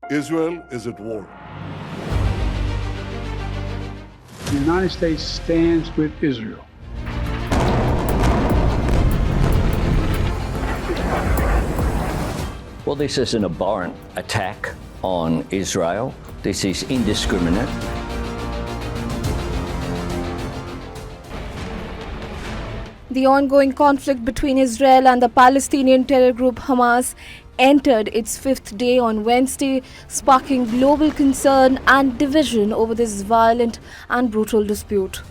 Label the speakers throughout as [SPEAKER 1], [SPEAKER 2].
[SPEAKER 1] Israel is at war.
[SPEAKER 2] The United States stands with Israel.
[SPEAKER 3] Well, this is an abhorrent attack on Israel. This is indiscriminate.
[SPEAKER 4] The ongoing conflict between Israel and the Palestinian terror group Hamas entered its fifth day on Wednesday, sparking global concern and division over this violent and brutal dispute.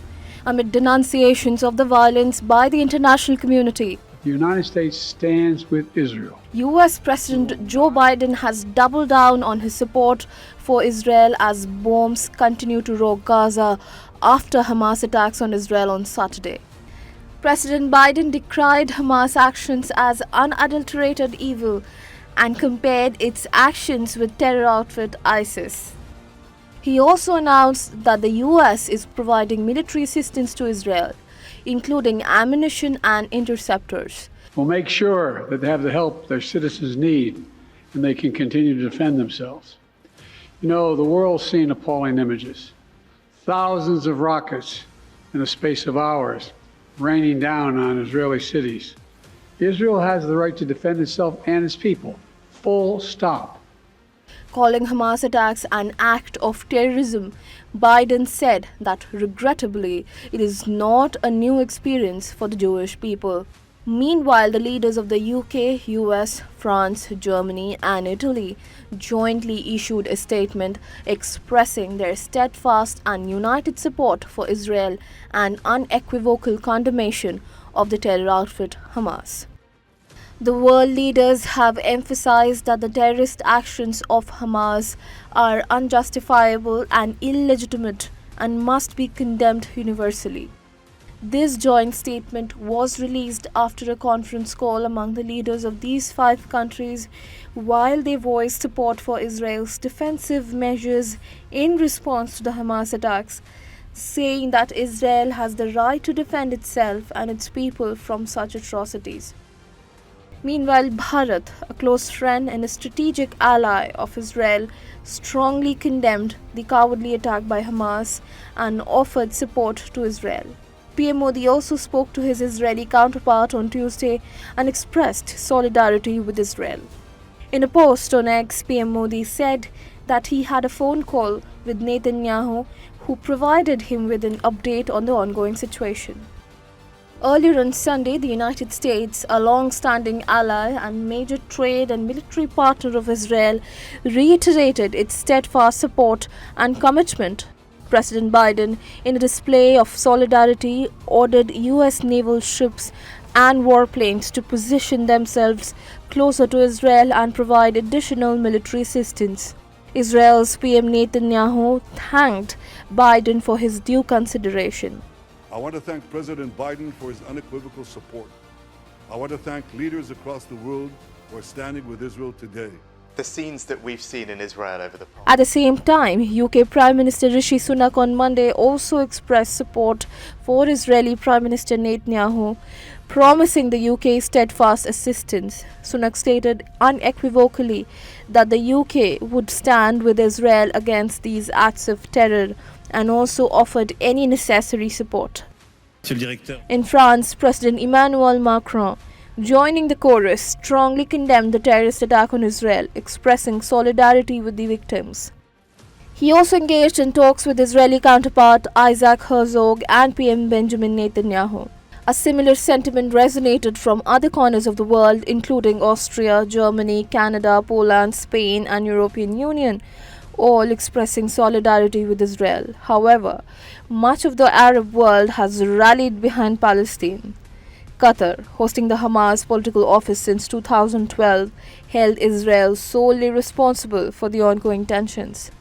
[SPEAKER 4] Amid denunciations of the violence by the international community,
[SPEAKER 2] The United States stands with Israel.
[SPEAKER 4] US President Joe Biden has doubled down on his support for Israel as bombs continue to rock Gaza after Hamas attacks on Israel on Saturday. President Biden decried Hamas actions as unadulterated evil and compared its actions with terror outfit ISIS. He also announced that the US is providing military assistance to Israel, including ammunition and interceptors.
[SPEAKER 2] We'll make sure that they have the help their citizens need and they can continue to defend themselves. You know, the world's seen appalling images. Thousands of rockets in the space of hours raining down on Israeli cities. Israel has the right to defend itself and its people. Full stop.
[SPEAKER 4] Calling Hamas attacks an act of terrorism, Biden said that regrettably it is not a new experience for the Jewish people. Meanwhile, the leaders of the UK, US, France, Germany and Italy jointly issued a statement expressing their steadfast and united support for Israel and unequivocal condemnation of the terror outfit Hamas. The world leaders have emphasized that the terrorist actions of Hamas are unjustifiable and illegitimate and must be condemned universally. This joint statement was released after a conference call among the leaders of these 5 countries while they voiced support for Israel's defensive measures in response to the Hamas attacks, saying that Israel has the right to defend itself and its people from such atrocities. Meanwhile, Bharat, a close friend and a strategic ally of Israel, strongly condemned the cowardly attack by Hamas and offered support to Israel. PM Modi also spoke to his Israeli counterpart on Tuesday and expressed solidarity with Israel. In a post on X, PM Modi said that he had a phone call with Netanyahu, who provided him with an update on the ongoing situation. Earlier on Sunday, the United States, a long-standing ally and major trade and military partner of Israel, reiterated its steadfast support and commitment. President Biden, in a display of solidarity, ordered US naval ships and warplanes to position themselves closer to Israel and provide additional military assistance. Israel's PM Netanyahu thanked Biden for his due consideration.
[SPEAKER 1] I want to thank President Biden for his unequivocal support. I want to thank leaders across the world who are standing with Israel today.
[SPEAKER 5] The scenes that we've seen in Israel over the past.
[SPEAKER 4] At the same time, UK Prime Minister Rishi Sunak on Monday also expressed support for Israeli Prime Minister Netanyahu, promising the UK steadfast assistance. Sunak stated unequivocally that the UK would stand with Israel against these acts of terror and also offered any necessary support. In France, President Emmanuel Macron, joining the chorus, strongly condemned the terrorist attack on Israel, expressing solidarity with the victims. He also engaged in talks with Israeli counterpart Isaac Herzog and PM Benjamin Netanyahu. A similar sentiment resonated from other corners of the world, including Austria, Germany, Canada, Poland, Spain and European Union, all expressing solidarity with Israel. However, much of the Arab world has rallied behind Palestine. Qatar, hosting the Hamas political office since 2012, held Israel solely responsible for the ongoing tensions.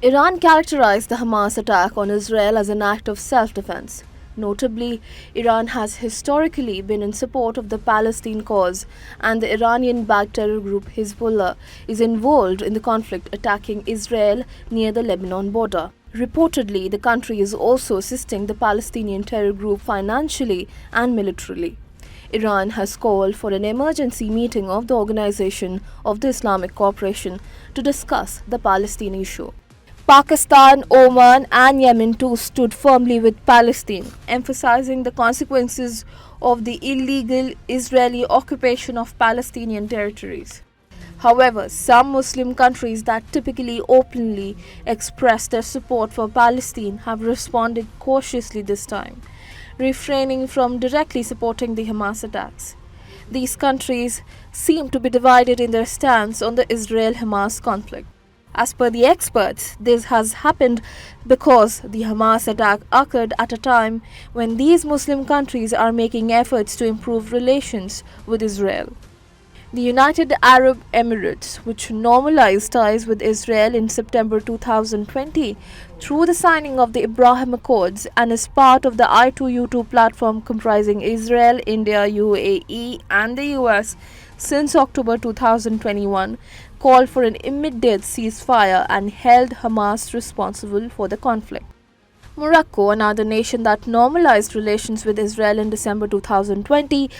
[SPEAKER 4] Iran characterized the Hamas attack on Israel as an act of self-defense. Notably, Iran has historically been in support of the Palestine cause, and the Iranian-backed terror group Hezbollah is involved in the conflict attacking Israel near the Lebanon border. Reportedly, the country is also assisting the Palestinian terror group financially and militarily. Iran has called for an emergency meeting of the Organization of the Islamic Cooperation to discuss the Palestine issue. Pakistan, Oman and Yemen too stood firmly with Palestine, emphasizing the consequences of the illegal Israeli occupation of Palestinian territories. However, some Muslim countries that typically openly express their support for Palestine have responded cautiously this time, refraining from directly supporting the Hamas attacks. These countries seem to be divided in their stance on the Israel-Hamas conflict. As per the experts, this has happened because the Hamas attack occurred at a time when these Muslim countries are making efforts to improve relations with Israel. The United Arab Emirates, which normalized ties with Israel in September 2020 through the signing of the Abraham Accords and is part of the I2U2 platform comprising Israel, India, UAE and the US since October 2021, called for an immediate ceasefire and held Hamas responsible for the conflict. Morocco, another nation that normalized relations with Israel in December 2020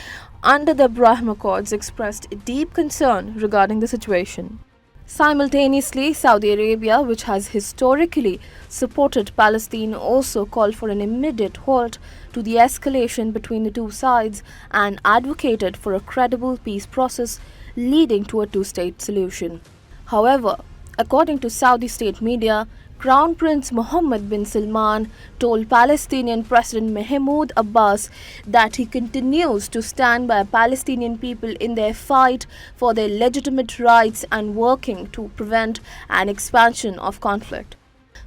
[SPEAKER 4] under the Abraham Accords, expressed deep concern regarding the situation. Simultaneously, Saudi Arabia, which has historically supported Palestine, also called for an immediate halt to the escalation between the two sides and advocated for a credible peace process leading to a two-state solution. However, according to Saudi state media, Crown Prince Mohammed bin Salman told Palestinian President Mahmoud Abbas that he continues to stand by Palestinian people in their fight for their legitimate rights and working to prevent an expansion of conflict.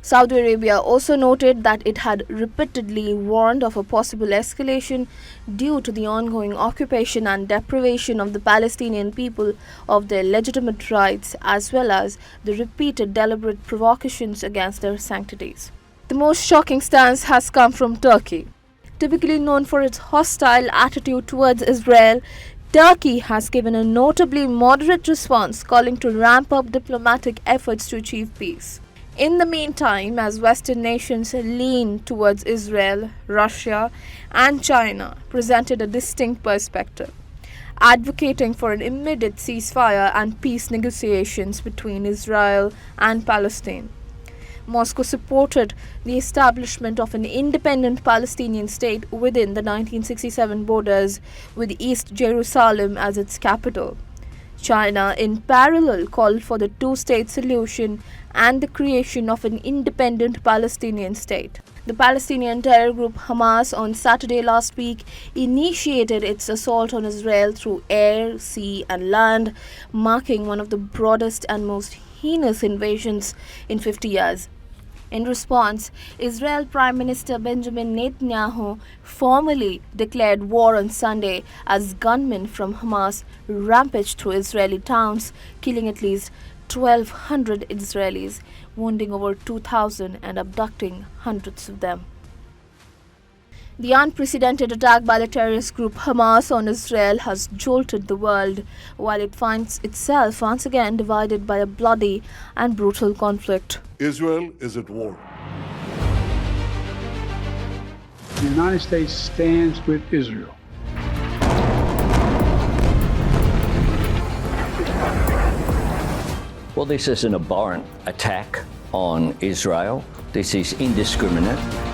[SPEAKER 4] Saudi Arabia also noted that it had repeatedly warned of a possible escalation due to the ongoing occupation and deprivation of the Palestinian people of their legitimate rights, as well as the repeated deliberate provocations against their sanctities. The most shocking stance has come from Turkey. Typically known for its hostile attitude towards Israel, Turkey has given a notably moderate response, calling to ramp up diplomatic efforts to achieve peace. In the meantime, as Western nations lean towards Israel, Russia and China presented a distinct perspective, advocating for an immediate ceasefire and peace negotiations between Israel and Palestine. Moscow supported the establishment of an independent Palestinian state within the 1967 borders, with East Jerusalem as its capital. China, in parallel, called for the two-state solution and the creation of an independent Palestinian state. The Palestinian terror group Hamas on Saturday last week initiated its assault on Israel through air, sea and land, marking one of the broadest and most heinous invasions in 50 years. In response, Israel Prime Minister Benjamin Netanyahu formally declared war on Sunday as gunmen from Hamas rampaged through Israeli towns, killing at least 1,200 Israelis, wounding over 2,000 and abducting hundreds of them. The unprecedented attack by the terrorist group Hamas on Israel has jolted the world, while it finds itself once again divided by a bloody and brutal conflict.
[SPEAKER 1] Israel is at war.
[SPEAKER 2] The United States stands with Israel.
[SPEAKER 3] Well, this is an abhorrent attack on Israel. This is indiscriminate.